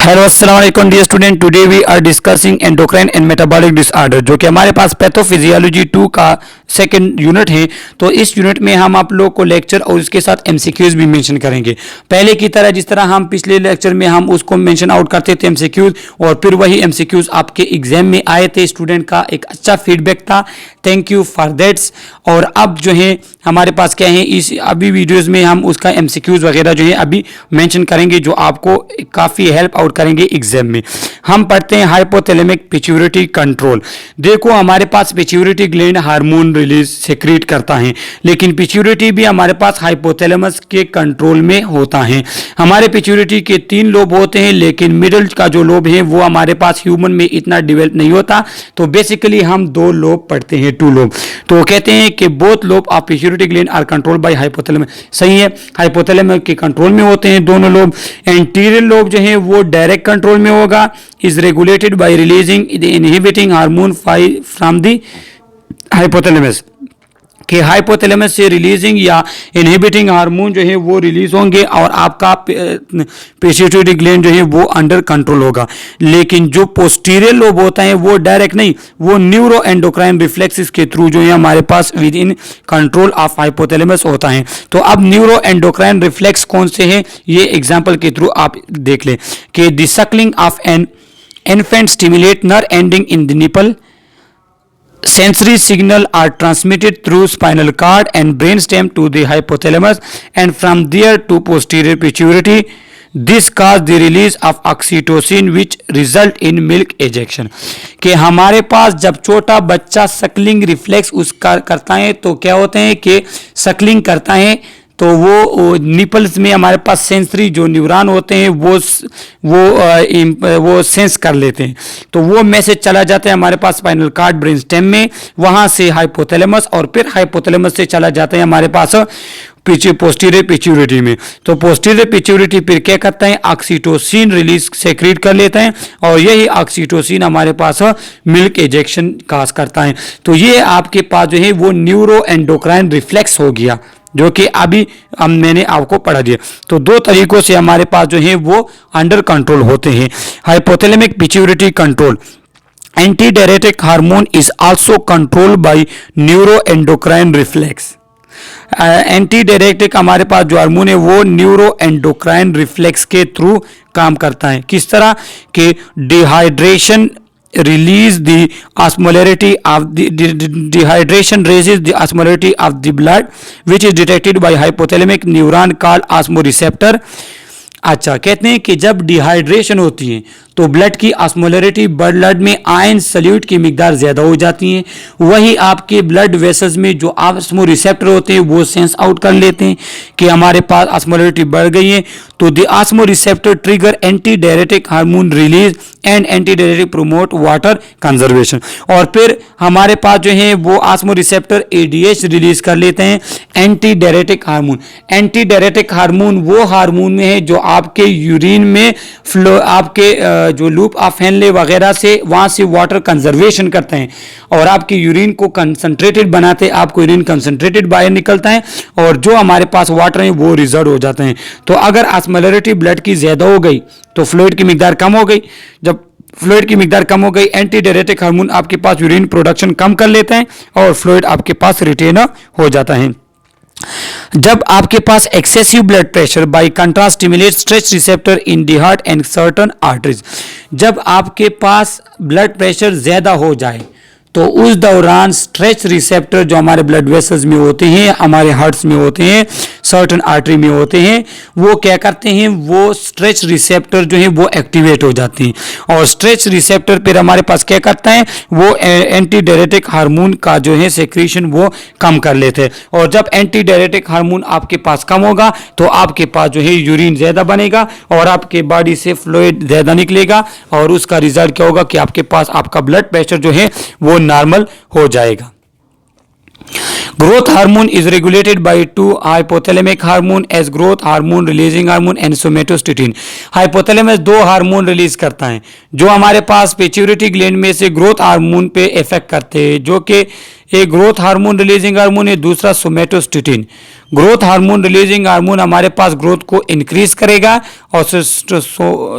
Hello अस्सलाम वालेकुम dear student, today we are discussing endocrine and metabolic disorder, जो कि हमारे पास पैथोफिजियोलॉजी 2 का सेकंड यूनिट है। तो इस यूनिट में हम आप लोग को लेक्चर और इसके साथ एमसीक्यूज भी मेंशन करेंगे। पहले की तरह जिस तरह हम पिछले लेक्चर में हम उसको मेंशन आउट करते थे एमसीक्यूज, और फिर वही एमसीक्यूज आपके एग्जाम में आए थे। स्टूडेंट का एक अच्छा फीडबैक था, थैंक यू फॉर दैट्स। और अब जो है हमारे पास क्या है, इस अभी वीडियोस में हम उसका एमसीक्यूज वगैरह जो है अभी मेंशन करेंगे, जो आपको काफ़ी हेल्प आउट करेंगे एग्जाम में। हम पढ़ते हैं हाइपोथैलेमिक पिट्यूटरी कंट्रोल। देखो हमारे पास pituitary gland hormone release secrete करता है, लेकिन पिट्यूटरी भी हमारे पास हाइपोथैलेमस के कंट्रोल में होता है। हमारे पिट्यूटरी के 3 लोब होते हैं, लेकिन मिडिल का जो लोब है वो हमारे पास ह्यूमन में इतना डेवलप नहीं होता। तो बेसिकली हम 2 लोब पढ़ते हैं, 2 लोब। तो कहते हैं कि both lobe of pituitary gland are control by hypothalamus. सही है, हाइपोथैलेमस के कंट्रोल में होते हैं दोनों लोब। एंटीरियर लोब जो है वो डायरेक्ट कंट्रोल में होगा, is regulated by releasing the inhibiting hormone from the hypothalamus. कि हाइपोथैलेमस से रिलीजिंग या इनहिबिटिंग हार्मोन जो है वो रिलीज होंगे और आपका पिट्यूटरी ग्लैंड जो है वो अंडर कंट्रोल होगा। लेकिन जो पोस्टीरियर लोब होता है वो डायरेक्ट नहीं, वो न्यूरो एंडोक्राइन रिफ्लेक्सेस के थ्रू जो है हमारे पास within control of hypothalamus होता है। तो अब न्यूरो एंडोक्राइन रिफ्लेक्स कौन से हैं, ये एग्जाम्पल के थ्रू आप देख लें कि the Suckling of an infant stimulate nerve ending in the nipple. Sensory signal are transmitted through spinal cord and brainstem to the hypothalamus and from there to posterior pituitary. This cause the release of oxytocin which result in milk ejection. कि हमारे पास जब छोटा बच्चा Suckling reflex उसका करता है तो क्या होते हैं कि सकलिंग करता है तो वो निपल्स में हमारे पास सेंसरी जो न्यूरॉन होते हैं वो सेंस कर लेते हैं। तो वो मैसेज चला जाता है हमारे पास स्पाइनल कॉर्ड ब्रेन स्टेम में, वहाँ से हाइपोथैलेमस, और फिर हाइपोथैलेमस से चला जाता है हमारे पास पोस्टीरियर पिट्यूटरी में। तो पोस्टीरियर पिट्यूटरी फिर क्या करता है, ऑक्सीटोसिन रिलीज सेक्रेट कर लेता है, और यही ऑक्सीटोसिन हमारे पास मिल्क एजेक्शन काज करता है। तो ये आपके पास जो है वो न्यूरो एंडोक्राइन रिफ्लेक्स हो गया, जो कि अभी मैंने आपको पढ़ा दिया। तो 2 तरीकों से हमारे पास जो है वो अंडर कंट्रोल होते हैं। Hypothalamic pituitary control, anti diuretic hormone is also control by neuro endocrine reflex. Anti diuretic हमारे पास जो हार्मोन है वो न्यूरो एंडोक्राइन रिफ्लेक्स के थ्रू काम करता है। किस तरह के, dehydration release the osmolarity of the dehydration raises the osmolarity of the blood which is detected by hypothalamic neuron called osmoreceptor. अच्छा, कहते हैं कि जब डिहाइड्रेशन होती है तो ब्लड की ऑस्मोलरिटी, ब्लड में आयन सल्यूट की मिकदार ज़्यादा हो जाती है। वही आपके ब्लड वेसल्स में जो ऑस्मो रिसेप्टर होते हैं वो सेंस आउट कर लेते हैं कि हमारे पास ऑस्मोलरिटी बढ़ गई है। तो the osmo receptor trigger anti diuretic hormone release and anti diuretic promote water conservation. और फिर हमारे पास जो है वो ऑस्मो रिसेप्टर एडीएच रिलीज कर लेते हैं, anti diuretic hormone. Anti diuretic hormone वो हार्मोन में है जो आपके यूरिन में फ्लो, आपके जो लूप ऑफ हेनले वगैरह से वहाँ से वाटर कंजर्वेशन करते हैं और आपके यूरिन को कंसंट्रेटेड बनाते हैं। आपको यूरिन कंसंट्रेटेड बाहर निकलता है और जो हमारे पास वाटर है वो रिजर्व हो जाते हैं। तो अगर ऑस्मोलरिटी ब्लड की ज़्यादा हो गई तो फ्लूइड की मिकदार कम हो गई। जब फ्लूइड की मिकदार कम हो गई, एंटी डायरेटिक हार्मोन आपके पास यूरिन प्रोडक्शन कम कर लेते हैं और फ्लूइड आपके पास रिटेन हो जाता है। जब आपके पास excessive blood pressure by contrast stimulate stretch receptor in the heart and certain arteries. जब आपके पास ब्लड प्रेशर ज़्यादा हो जाए तो उस दौरान स्ट्रेच रिसेप्टर जो हमारे ब्लड वेसल्स में होते हैं, हमारे हार्ट्स में होते हैं, सर्टन आर्टरी में होते हैं, वो क्या करते हैं, वो स्ट्रेच रिसेप्टर जो है वो एक्टिवेट हो जाते हैं। और स्ट्रेच रिसेप्टर फिर हमारे पास क्या करता है, वो एंटी डायरेटिक हार्मोन का जो है सेक्रेशन वो कम कर लेते हैं। और जब एंटी डायरेटिक हार्मोन आपके पास कम होगा तो आपके पास जो है यूरिन ज़्यादा बनेगा और आपके बॉडी से फ्लूइड ज़्यादा निकलेगा, और उसका रिजल्ट क्या होगा कि आपके पास आपका ब्लड प्रेशर जो है वो नॉर्मल हो जाएगा। Growth hormone is regulated by two hypothalamic hormone as growth hormone releasing hormone and somatostatin. Hypothalamus दो हार्मोन रिलीज करता है जो हमारे पास पिट्यूटरी ग्लैंड में से ग्रोथ हार्मोन पे इफेक्ट करते हैं, जो कि एक ग्रोथ हार्मोन रिलीजिंग हार्मोन है, दूसरा somatostatin. Growth hormone releasing hormone हमारे पास ग्रोथ को इंक्रीज करेगा और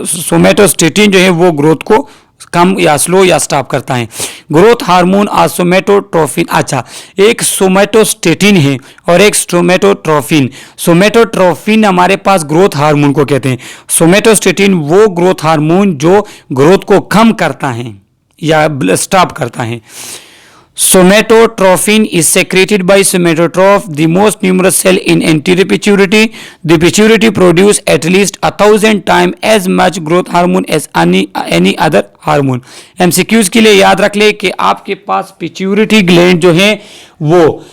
सोमेटोस्टेटिन जो है वो ग्रोथ को कम या स्लो या स्टॉप करता है। ग्रोथ हार्मोन और सोमेटोट्रोफिन, अच्छा एक सोमेटोस्टेटिन है और एक सोमेटोट्रोफिन। सोमेटोट्रोफिन हमारे पास ग्रोथ हार्मोन को कहते हैं, सोमेटोस्टेटिन वो ग्रोथ हार्मोन जो ग्रोथ को कम करता है या स्टॉप करता है। Somatotropin is secreted by somatotroph, the most numerous cell in anterior pituitary. The pituitary produce at least 1,000 times as much growth hormone as any other hormone. MCQs के लिए याद रख ले कि आपके पास पिट्यूटरी ग्लैंड जो है वो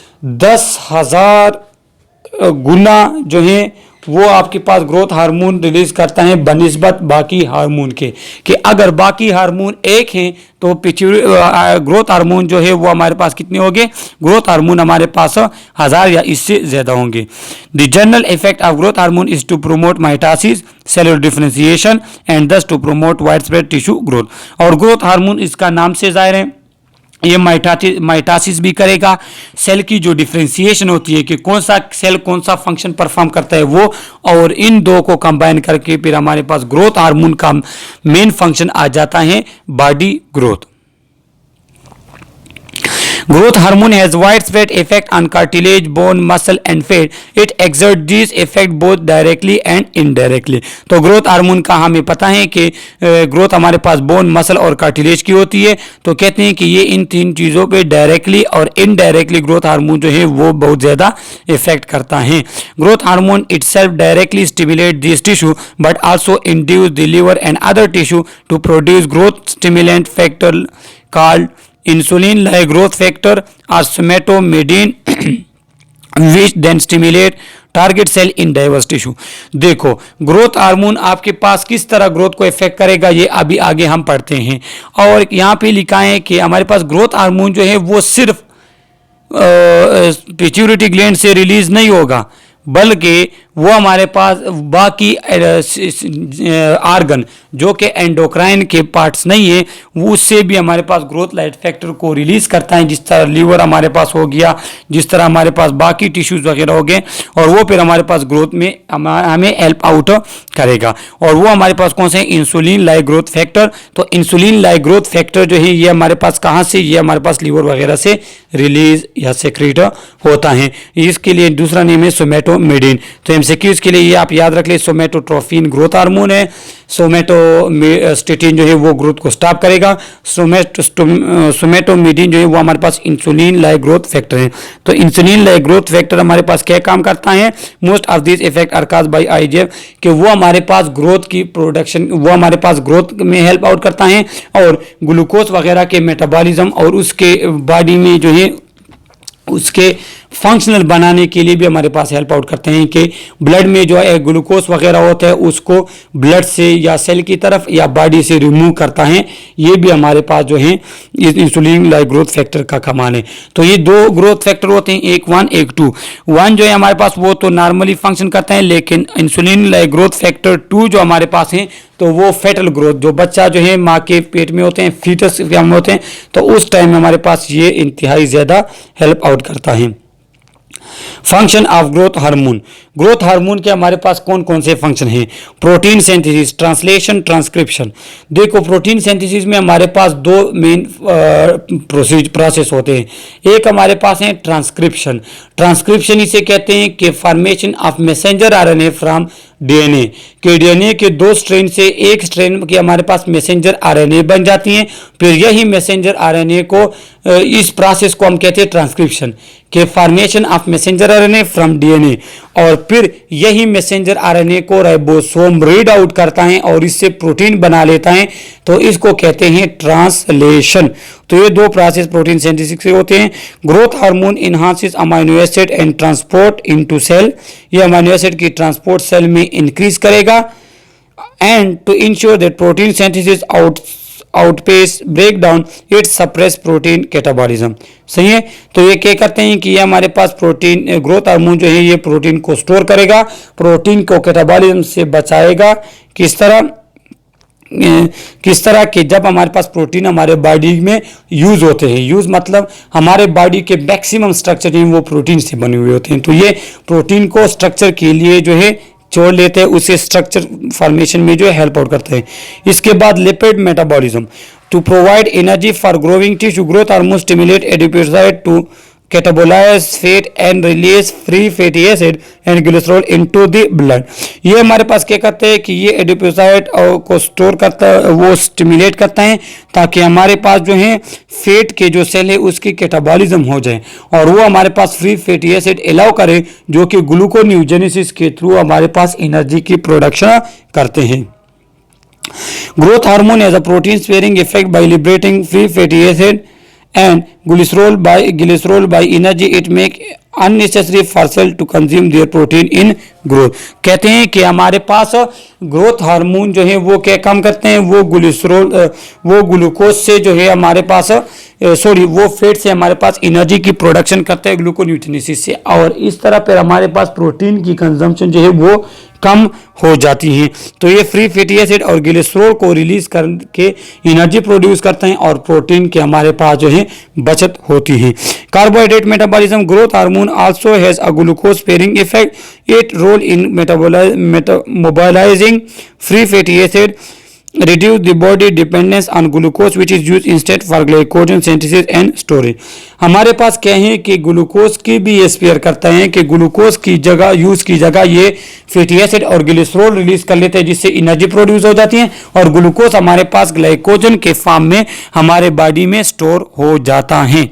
10,000 गुना जो है वो आपके पास ग्रोथ हार्मोन रिलीज करता है बनिस्बत बाकी हार्मोन के, कि अगर बाकी हार्मोन एक हैं तो ग्रोथ हार्मोन जो है वो हमारे पास कितने होंगे, ग्रोथ हार्मोन हमारे पास 1000 या इससे ज़्यादा होंगे। The general effect of growth hormone is to promote mitosis, cellular differentiation and thus to promote wide spread tissue growth. और ग्रोथ हार्मोन इसका नाम से जाहिर है ये माइटोसिस भी करेगा, सेल की जो डिफरेंशिएशन होती है कि कौन सा सेल कौन सा फंक्शन परफॉर्म करता है वो, और इन दो को कंबाइन करके फिर हमारे पास ग्रोथ हार्मोन का मेन फंक्शन आ जाता है body growth. Growth hormone has widespread effect on cartilage, bone, muscle and fat. It exerts these effect both directly and indirectly. तो ग्रोथ हार्मोन का हमें पता है कि ग्रोथ हमारे पास बोन, मसल और कार्टिलेज की होती है, तो कहते हैं कि ये इन तीन चीज़ों पे डायरेक्टली और इनडायरेक्टली ग्रोथ हार्मोन जो है वो बहुत ज़्यादा इफेक्ट करता है। Growth hormone itself directly stimulate this tissue but also induce the liver and other tissue to produce growth stimulant factor called insulin like growth factor or somatomedin which then stimulate target cell in diverse tissue. देखो growth hormone आपके पास किस तरह growth को effect करेगा ये अभी आगे हम पढ़ते हैं, और यहाँ पे लिखा है कि हमारे पास ग्रोथ हार्मोन जो है वो सिर्फ पिट्यूटरी ग्लैंड से रिलीज नहीं होगा बल्कि वो हमारे पास बाकी आर्गन जो कि एंडोक्राइन के पार्ट्स नहीं है वो उससे भी हमारे पास ग्रोथ लाइट फैक्टर को रिलीज करता है, जिस तरह लीवर हमारे पास हो गया, जिस तरह हमारे पास बाकी टिश्यूज वगैरह हो गए, और वो फिर हमारे पास ग्रोथ में हमें हेल्प आउट करेगा। और वो हमारे पास कौन से, इंसुलिन लाइक ग्रोथ फैक्टर। तो इंसुलिन लाइक ग्रोथ फैक्टर जो है ये हमारे पास कहाँ से, ये हमारे पास लीवर वगैरह से रिलीज या सेक्रेट होता है। इसके लिए दूसरा नेम है सोमेटोमेडिन। तो एमसीक्यूज के लिए ये आप याद रख ले, सोमेटोट्रोफिन ग्रोथ हार्मोन है, सोमेटोस्टेटिन जो है वो ग्रोथ को स्टॉप करेगा, सोमेटोमेडिन जो है वो हमारे पास इंसुलिन लाइक ग्रोथ फैक्टर है। तो इंसुलिन लाइक ग्रोथ फैक्टर हमारे पास क्या काम करता है, most of this effect are caused by IGF, कि वो हमारे पास ग्रोथ की प्रोडक्शन, वो हमारे पास ग्रोथ में हेल्प आउट करता है, और ग्लूकोज वगैरह के मेटाबॉलिज्म और उसके बॉडी में जो है उसके फंक्शनल बनाने के लिए भी हमारे पास हेल्प आउट करते हैं, कि ब्लड में जो है ग्लूकोज वगैरह होता है उसको ब्लड से या सेल की तरफ या बॉडी से रिमूव करता है। ये भी हमारे पास जो है इंसुलिन लाइक ग्रोथ फैक्टर का कमाल है। तो ये दो ग्रोथ फैक्टर होते हैं, एक 1 एक 2। 1 जो है हमारे पास वो तो नॉर्मली फंक्शन करते हैं, लेकिन इंसुलिन लाइक ग्रोथ फैक्टर 2 जो हमारे पास है तो वो फेटल ग्रोथ, जो बच्चा जो है माँ के पेट में होते हैं, फीटस में होते हैं, तो उस टाइम में हमारे पास ये इंतहाई ज़्यादा हेल्प आउट करता है। Function of growth hormone, growth hormone के हमारे पास कौन कौन से फंक्शन हैं, प्रोटीन सिंथेसिस, ट्रांसलेशन, ट्रांसक्रिप्शन। देखो प्रोटीन सिंथेसिस में हमारे पास दो मेन प्रोसेस होते हैं, एक हमारे पास है ट्रांसक्रिप्शन। ट्रांसक्रिप्शन इसे कहते हैं कि formation of messenger RNA from DNA, के डीएनए के 2 स्ट्रेन से एक स्ट्रेन की हमारे पास मैसेंजर आरएनए बन जाती हैं, फिर यही मैसेंजर आरएनए को इस प्रोसेस को हम कहते हैं ट्रांसक्रिप्शन, के formation of messenger RNA from DNA, और फिर यही मैसेंजर आरएनए को राइबोसोम रीड आउट करता है और इससे प्रोटीन बना लेता है, तो इसको कहते हैं ट्रांसलेशन। तो ये 2 प्रोसेस प्रोटीन सिंथेसिस से होते हैं। Growth hormone enhances amino acid and transport into cell, ये अमीनो एसिड की ट्रांसपोर्ट सेल में इंक्रीज करेगा, and to ensure that protein synthesis outpace breakdown it suppress protein catabolism। सही है। तो ये क्या करते हैं कि ये हमारे पास प्रोटीन ग्रोथ हार्मोन जो है ये प्रोटीन को स्टोर करेगा, प्रोटीन को कैटाबॉलिज्म से बचाएगा। किस तरह कि जब हमारे पास प्रोटीन हमारे बॉडी में यूज होते हैं, यूज मतलब हमारे बॉडी के मैक्सिमम स्ट्रक्चर हैं वो प्रोटीन से बने हुए होते हैं, तो ये प्रोटीन को स्ट्रक्चर के लिए जो है जोड़ लेते हैं, उसे स्ट्रक्चर फॉर्मेशन में जो है हेल्प आउट करते हैं। इसके बाद lipid metabolism to provide energy for growing tissue, growth hormone stimulate adipocyte to catabolize fat and release free fatty acid and glycerol into the blood. ये हमारे पास क्या करते हैं कि ये एडिपोसाइट को स्टोर करता है, वो स्टिमुलेट करता है ताकि हमारे पास जो है फैट के जो सेल है उसकी कैटाबॉलिज्म हो जाए और वो हमारे पास फ्री फैटी एसिड अलाउ करे जो कि ग्लूकोन्यूजेनेसिस के थ्रू हमारे पास एनर्जी की प्रोडक्शन करते हैं। Growth hormone has a protein sparing effect bye liberating free fatty acid and glycerol by energy it make unnecessary for cell to consume their protein in growth। कहते हैं कि हमारे पास ग्रोथ हार्मोन जो है वो क्या काम करते हैं, वो ग्लूकोज से जो है हमारे पास वो फैट से हमारे पास एनर्जी की प्रोडक्शन करते हैं ग्लूकोन्यूट्रिनेसिस से, और इस तरह पर हमारे पास प्रोटीन की कंजम्पशन जो है वो कम हो जाती है। तो ये फ्री फैटी एसिड और ग्लिसरॉल को रिलीज करके एनर्जी प्रोड्यूस करते हैं और प्रोटीन के हमारे पास जो है बचत होती है। Carbohydrate metabolism growth hormone also has a glucose sparing effect, it role in mobilizing free fatty acid, reduce the body dependence on glucose which is used instead for glycogen synthesis and storage। हमारे पास क्या है कि glucose की भी ये spare करता है कि ग्लूकोज की जगह ये फैटी एसिड और ग्लिसरॉल रिलीज कर लेते हैं जिससे एनर्जी प्रोड्यूस हो जाती है और ग्लूकोज हमारे पास ग्लाइकोजन के फॉर्म में हमारे बॉडी में स्टोर हो जाता है।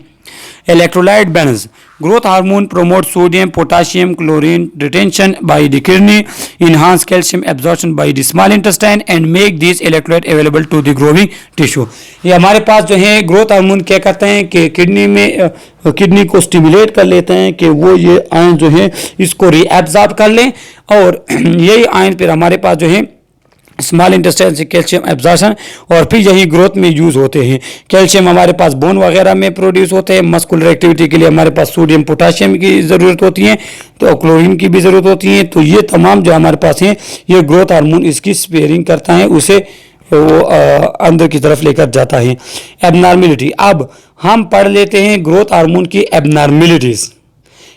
Electrolyte balance growth hormone promote sodium potassium chlorine retention by the kidney, enhance calcium absorption by the small intestine and make these electrolyte available to the growing tissue। ये हमारे पास जो है ग्रोथ हार्मोन क्या करते हैं कि किडनी को stimulate कर लेते हैं कि वो ये आयन जो है इसको रीएब्जॉर्ब कर लें और यही आयन फिर हमारे पास जो है स्मॉल इंटेस्टाइन से कैल्शियम एब्जॉर्प्शन और फिर यही ग्रोथ में यूज होते हैं। कैल्शियम हमारे पास बोन वगैरह में प्रोड्यूस होते हैं, मस्कुलर एक्टिविटी के लिए हमारे पास सोडियम पोटाशियम की ज़रूरत होती है, तो क्लोरीन की भी ज़रूरत होती है। तो ये तमाम जो हमारे पास हैं ये ग्रोथ हार्मोन इसकी स्पेयरिंग करता है, उसे वो अंदर की तरफ लेकर जाता है। एबनॉर्मेलिटी, अब हम पढ़ लेते हैं ग्रोथ हार्मोन की एबनॉर्मेलिटीज़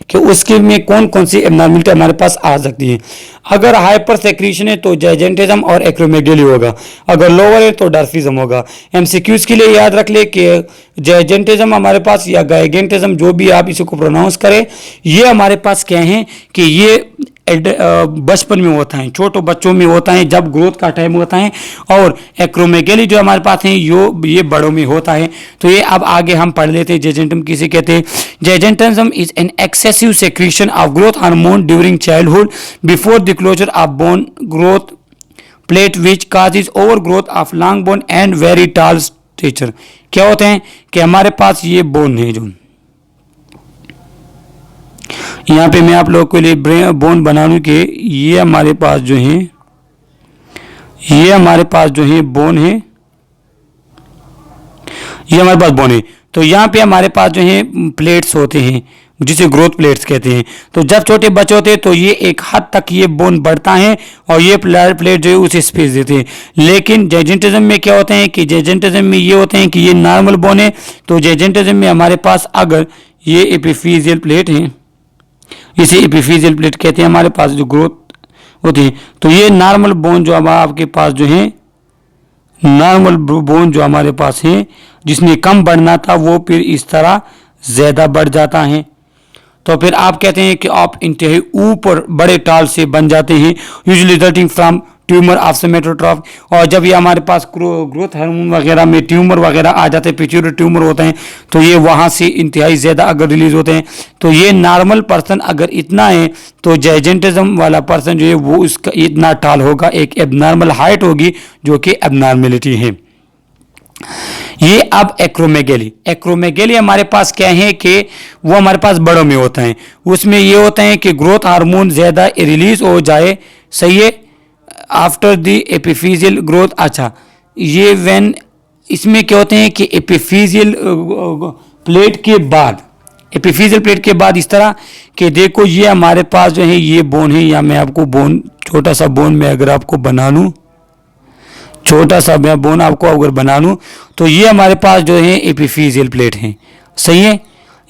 कि उसके में कौन कौन सी एबनॉर्मेलिटी हमारे पास आ सकती है। अगर हाइपर सेक्रीशन है तो जाइजेंटिज्म और एक्रोमेगेली होगा, अगर लोअर है तो डर्फिज्म होगा। एमसीक्यूज के लिए याद रख ले कि जाइजेंटिज्म हमारे पास या गाइगेंटिज्म जो भी आप इसी को प्रोनाउंस करें, ये हमारे पास क्या है कि ये बचपन में होता है, छोटे बच्चों में होता है जब ग्रोथ का टाइम होता है, और एक्रोमेगेली जो हमारे पास है ये बड़ों में होता है। तो ये अब आगे हम पढ़ लेते हैं जाइजेंटिज्म किसे कहते हैं। Gigantism is an excessive secretion of growth hormone during childhood before the closure of bone growth plate which causes over growth of long bone and very tall stature. क्या होते हैं कि हमारे पास ये बोन है, जो यहाँ पे मैं आप लोगों के लिए बोन बना लूँ कि ये हमारे पास जो है बोन है, ये हमारे पास बोन है। तो यहाँ पे हमारे पास जो है प्लेट्स होते हैं जिसे ग्रोथ प्लेट्स कहते हैं। तो जब छोटे बच्चे होते हैं तो ये एक हद तक ये बोन बढ़ता है और ये प्लेट जो है उसे स्पेस देते हैं। लेकिन जाइजेंटिज्म में क्या होते हैं कि जाइजेंटिज्म में ये होते हैं कि ये नॉर्मल बोन है। तो जाइजेंटिज्म में हमारे पास अगर ये एपिफिजियल प्लेट है, इसे एपिफिजियल प्लेट कहते हैं, हमारे पास जो ग्रोथ होती है, तो ये नॉर्मल बोन जो आपके पास जो है नॉर्मल बोन जो हमारे पास है जिसने कम बढ़ना था वो फिर इस तरह ज़्यादा बढ़ जाता है। तो फिर आप कहते हैं कि आप इंतहाई ऊपर बड़े टाल से बन जाते हैं, usually resulting from tumor of somatotroph. और जब ये हमारे पास ग्रोथ हार्मोन वगैरह में ट्यूमर वगैरह आ जाते हैं, पिट्यूटरी ट्यूमर होते हैं, तो ये वहाँ से इंतहाई ज़्यादा अगर रिलीज होते हैं। तो ये नॉर्मल पर्सन अगर इतना है तो जाइजेंटिज्म वाला पर्सन जो है वो उसका इतना टाल होगा, एक एबनॉर्मल हाइट होगी जो कि एबनॉर्मेलिटी है। ये अब एक्रोमेगेली हमारे पास क्या है कि वो हमारे पास बड़ों में होता है। उसमें ये होता है कि ग्रोथ हार्मोन ज़्यादा रिलीज हो जाए, सही है, आफ्टर द एपिफिजियल ग्रोथ। अच्छा, ये व्हेन, इसमें क्या होते हैं कि एपिफिजियल प्लेट के बाद, एपिफिजियल प्लेट के बाद इस तरह कि देखो ये हमारे पास जो है ये बोन है, या मैं आपको बोन, छोटा सा बोन में अगर आपको बना लूँ, छोटा सा मैं बोन आपको अगर बना लूँ, तो ये हमारे पास जो है एपिफिजियल प्लेट है। सही है,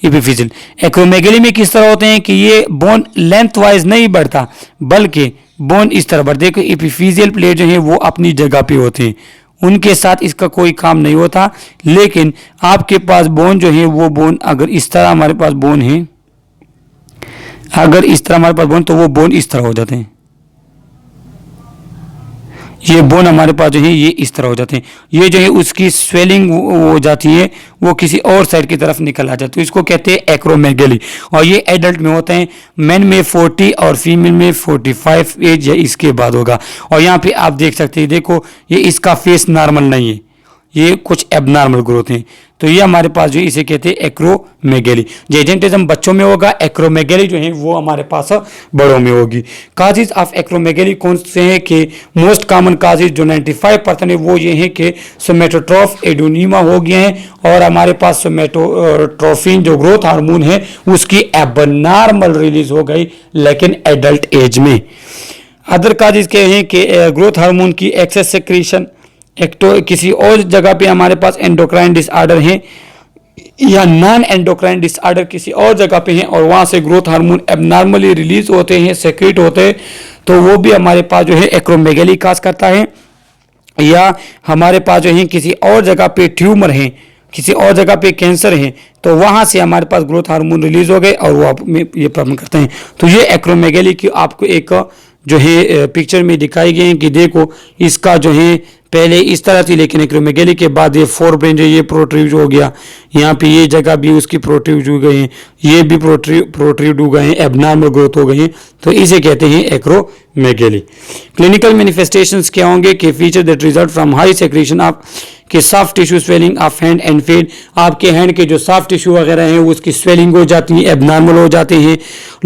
एपिफिजियल। एक्रोमेगेली में किस तरह होते हैं कि ये बोन लेंथ वाइज नहीं बढ़ता, बल्कि बोन इस तरह बढ़ते हैं कि एपिफिजियल प्लेट जो है वो अपनी जगह पे होते हैं, उनके साथ इसका कोई काम नहीं होता। लेकिन आपके पास बोन जो है वो बोन अगर इस तरह हमारे पास बोन है, अगर इस तरह हमारे पास बोन, तो वो बोन इस तरह हो जाते हैं। ये बोन हमारे पास जो है ये इस तरह हो जाते हैं। ये जो है उसकी स्वेलिंग हो जाती है, वो किसी और साइड की तरफ निकल आ जाती है, इसको कहते हैं एक्रोमेगेली। और ये एडल्ट में होते हैं, मेन में 40 और फीमेल में 45 एज या इसके बाद होगा। और यहाँ पे आप देख सकते हैं, देखो ये इसका फेस नॉर्मल नहीं है, ये कुछ एबनॉर्मल ग्रोथ हैं। तो ये हमारे पास जो इसे कहते हैं एक्रोमेगेली। जेजेंटिज्म बच्चों में होगा, एक्रोमेगेली जो है वो हमारे पास बड़ों में होगी। काजेज ऑफ एक्रोमेगेली कौन से हैं कि मोस्ट कॉमन काजेज जो 95% है वो ये हैं कि सोमेटोट्रोफ एडोनीमा हो गए हैं, और हमारे पास सोमेटोट्रोफिन जो ग्रोथ हार्मोन है उसकी एबनॉर्मल रिलीज हो गई, लेकिन एडल्ट एज में। अदर काजेज क्या हैं कि ग्रोथ हार्मोन की एक्सेस सेक्रेशन, एक तो किसी और जगह पे हमारे पास एंडोक्राइन डिसऑर्डर है, या नॉन एंडोक्राइन डिसऑर्डर किसी और जगह पे है, और वहाँ से ग्रोथ हार्मोन एबनॉर्मली रिलीज होते हैं, सेक्रेट होते हैं, तो वो भी हमारे पास जो है एक्रोमेगेली काज करता है। या हमारे पास जो है किसी और जगह पे ट्यूमर है, किसी और जगह पे कैंसर है, तो वहाँ से हमारे पास ग्रोथ हार्मोन रिलीज हो गए और वो आप में ये प्रॉब्लम करते हैं। तो ये एक्रोमेगेली की आपको एक जो है पिक्चर में दिखाई गई है कि देखो इसका जो है पहले इस तरह थी, लेकिन एक्रोमेगेली के बाद ये फोर ब्रेन जो ये प्रोट्रूड हो गया, यहाँ पे ये जगह भी उसकी प्रोट्रूड हो गई है, ये भी प्रोट्रूड हो गए हैं, एबनॉर्मल ग्रोथ हो गई है, तो इसे कहते हैं एक्रोमेगेली। क्लिनिकल मैनिफेस्टेशंस क्या होंगे कि feature that result from high secretion of कि soft tissue swelling of hand and feet, आपके हैंड के जो सॉफ्ट टिश्यू वगैरह हैं उसकी स्वेलिंग हो जाती है, एबनॉर्मल हो जाते हैं।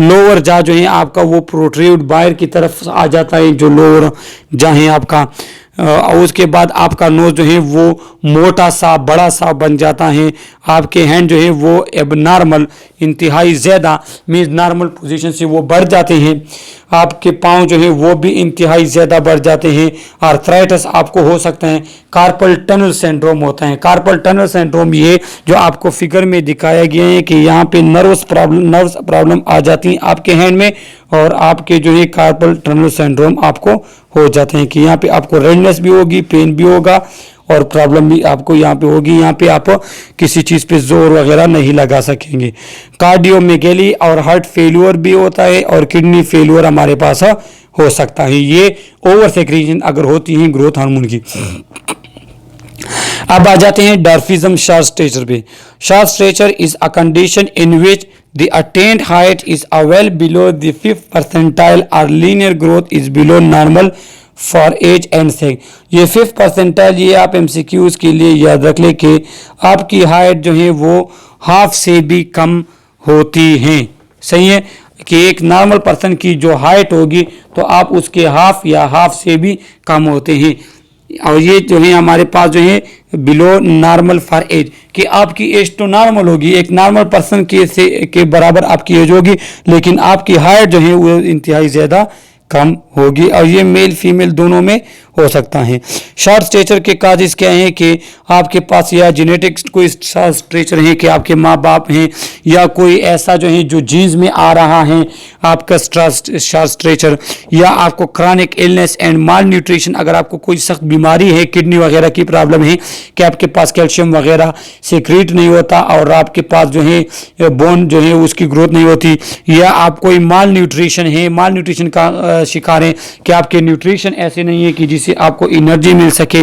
लोअर जा जो है आपका वो प्रोट्रूड बाहर की तरफ आ जाता है, जो लोअर जा है आपका, और उसके बाद आपका नोज जो है वो मोटा सा बड़ा सा बन जाता है। आपके हैंड जो है वो एबनॉर्मल इंतहाई ज़्यादा मीन्स नॉर्मल पोजीशन से वो बढ़ जाते हैं। आपके पाँव जो है वो भी इंतहाई ज़्यादा बढ़ जाते हैं। आर्थराइटिस आपको हो सकता है। कार्पल टनल सिंड्रोम होता है। कार्पल टनल सिंड्रोम ये जो आपको फिगर में दिखाया गया है कि यहाँ पे नर्व्स प्रॉब्लम आ जाती हैं आपके हैंड में, और आपके जो है कार्पल टनल सिंड्रोम आपको हो जाते हैं कि यहाँ पे आपको रेडनेस भी होगी, पेन भी होगा, और प्रॉब्लम भी आपको यहाँ पे होगी। यहाँ पे आप किसी चीज़ पे जोर वगैरह नहीं लगा सकेंगे। कार्डियोमेगेली और हार्ट फेल्यूर भी होता है, और किडनी फेल्यूर हमारे पास हो सकता है। ये ओवर सेक्रेशन अगर होती है ग्रोथ हार्मोन की। अब आ जाते हैं डॉर्फिज्म शॉर्ट स्टेचर पे। Short stature is a condition in which the attained height is well below the 5th percentile or linear growth is below normal for age and sex। ये 5th percentile ये आप MCQs के लिए याद रख ले कि आपकी हाइट जो है वो हाफ से भी कम होती है। सही है कि एक नॉर्मल पर्सन की जो हाइट होगी तो आप उसके हाफ या हाफ से भी कम होते हैं। और ये जो है हमारे पास जो है बिलो नॉर्मल फॉर एज कि आपकी एज तो नॉर्मल होगी, एक नॉर्मल पर्सन के बराबर आपकी एज होगी, लेकिन आपकी हाइट जो है वो इंतहाई ज़्यादा कम होगी, और ये मेल फीमेल दोनों में हो सकता है। शॉर्ट स्टेचर के काजेस क्या हैं कि आपके पास या जेनेटिक्स कोई शॉर्ट स्टेचर है कि आपके माँ बाप हैं, या कोई ऐसा जो है जो जीन्स में आ रहा है आपका शॉर्ट स्टेचर, या आपको chronic illness and mall nutrition, अगर आपको कोई सख्त बीमारी है, किडनी वगैरह की प्रॉब्लम है कि आपके पास कैल्शियम वगैरह सीक्रेट नहीं होता, और आपके पास जो है बोन जो है उसकी ग्रोथ नहीं होती, या आप कोई माल न्यूट्रिशन है, माल न्यूट्रिशन का शिकार है कि आपके न्यूट्रिशन ऐसे नहीं है कि जिससे आपको एनर्जी मिल सके,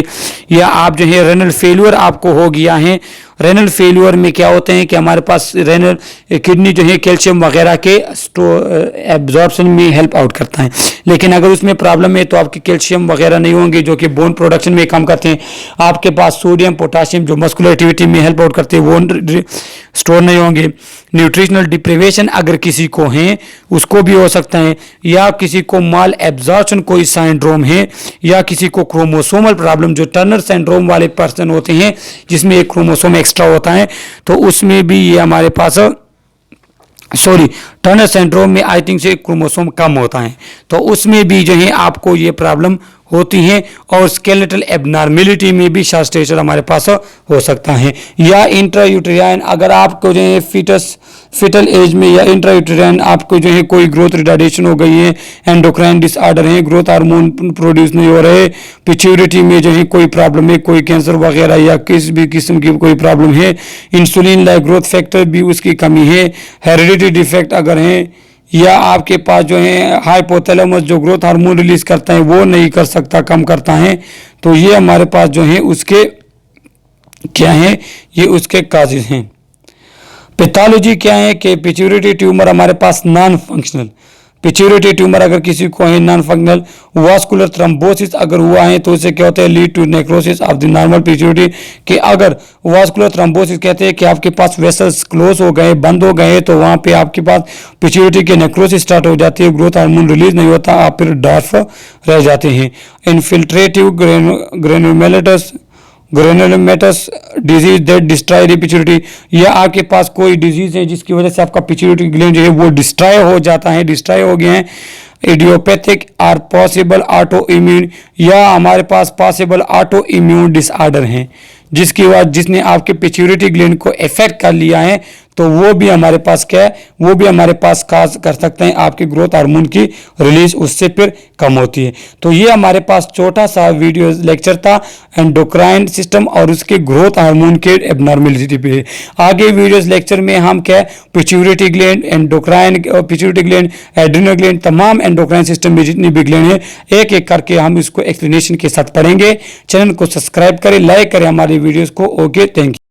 या आप जो है रेनल फेल्यूर आपको हो गया है। रेनल फेलियर में क्या होते हैं कि हमारे पास रेनल किडनी जो है कैल्शियम वगैरह के एब्जॉर्प्शन में हेल्प आउट करता है, लेकिन अगर उसमें प्रॉब्लम है तो आपके कैल्शियम वगैरह नहीं होंगे जो कि बोन प्रोडक्शन में काम करते हैं। आपके पास सोडियम पोटाशियम जो मस्कुलर एक्टिविटी में हेल्प आउट करते हैं वो स्टोर नहीं होंगे। न्यूट्रिशनल डिप्रिवेशन अगर किसी को है उसको भी हो सकता है, या किसी को माल एब्जॉर्प्शन कोई सिंड्रोम है, या किसी को क्रोमोसोमल प्रॉब्लम जो टर्नर सिंड्रोम वाले पर्सन होते हैं जिसमें एक क्रोमोसोम एक्स्ट्रा होता है, तो उसमें भी ये हमारे पास टर्नर सिंड्रोम में आई थिंक से क्रोमोसोम कम होता है, तो उसमें भी जो है आपको ये प्रॉब्लम होती हैं। और स्केलेटल एबनॉर्मेलिटी में भी शॉर्ट स्टेचर हमारे पास हो सकता है। या इंट्रायूटेराइन अगर आपको जो है फिटल एज में या इंट्रायूटेराइन आपको जो है कोई ग्रोथ रिटार्डेशन हो गई है, एंडोक्राइन डिसऑर्डर है, ग्रोथ हार्मोन प्रोड्यूस नहीं हो रहे, पिट्यूटरी में जो है कोई प्रॉब्लम है, कोई कैंसर वगैरह या किसी भी किस्म की कोई प्रॉब्लम है, इंसुलिन लाइक ग्रोथ फैक्टर भी उसकी कमी है, हेरिडिटी डिफेक्ट अगर है, या आपके पास जो है हाइपोथैलेमस जो ग्रोथ हार्मोन रिलीज करता है वो नहीं कर सकता, कम करता है, तो ये हमारे पास जो है उसके क्या है, ये उसके काजेज हैं। पैथोलॉजी क्या है कि पिट्यूटरी ट्यूमर हमारे पास नॉन फंक्शनल पिट्यूटरी ट्यूमर अगर किसी को है, नॉन फंक्शनल वास्कुलर थ्रोम्बोसिस अगर हुआ है तो उससे क्या होता है, lead to necrosis of the normal pituitary. कि अगर वास्कुलर थ्रोम्बोसिस कहते हैं कि आपके पास वेसल्स क्लोज हो गए, बंद हो गए, तो वहाँ पे आपके पास पिट्यूटरी के नेक्रोसिस स्टार्ट हो जाती है, ग्रोथ हार्मोन रिलीज नहीं होता, आप फिर डॉर्फ रह जाते हैं। Infiltrative granulomatous disease that destroy the pituitary, या आपके पास कोई डिजीज है जिसकी वजह से आपका पिट्यूटरी ग्लैंड जो है वो डिस्ट्रॉय हो जाता है, डिस्ट्रॉय हो गए हैं। Idiopathic are possible auto immune, या हमारे पास पॉसिबल ऑटो इम्यून डिसऑर्डर हैं जिसकी वजह जिसने आपके पिट्यूटरी ग्लैंड को इफेक्ट कर लिया है, तो वो भी हमारे पास क्या है, वो भी हमारे पास काज कर सकते हैं, आपके ग्रोथ हार्मोन की रिलीज उससे फिर कम होती है। तो ये हमारे पास छोटा सा वीडियो लेक्चर था एंडोक्राइन सिस्टम और उसके ग्रोथ हार्मोन के एबनॉर्मेलिटी पे। आगे वीडियोस लेक्चर में हम क्या pituitary gland, endocrine, pituitary gland, adrenal gland, तमाम एंडोक्राइन सिस्टम में जितनी भी ग्लैंड है एक एक करके हम इसको एक्सप्लेनेशन के साथ पढ़ेंगे। चैनल को सब्सक्राइब करें, लाइक करें हमारे वीडियोस को। Okay, thank you.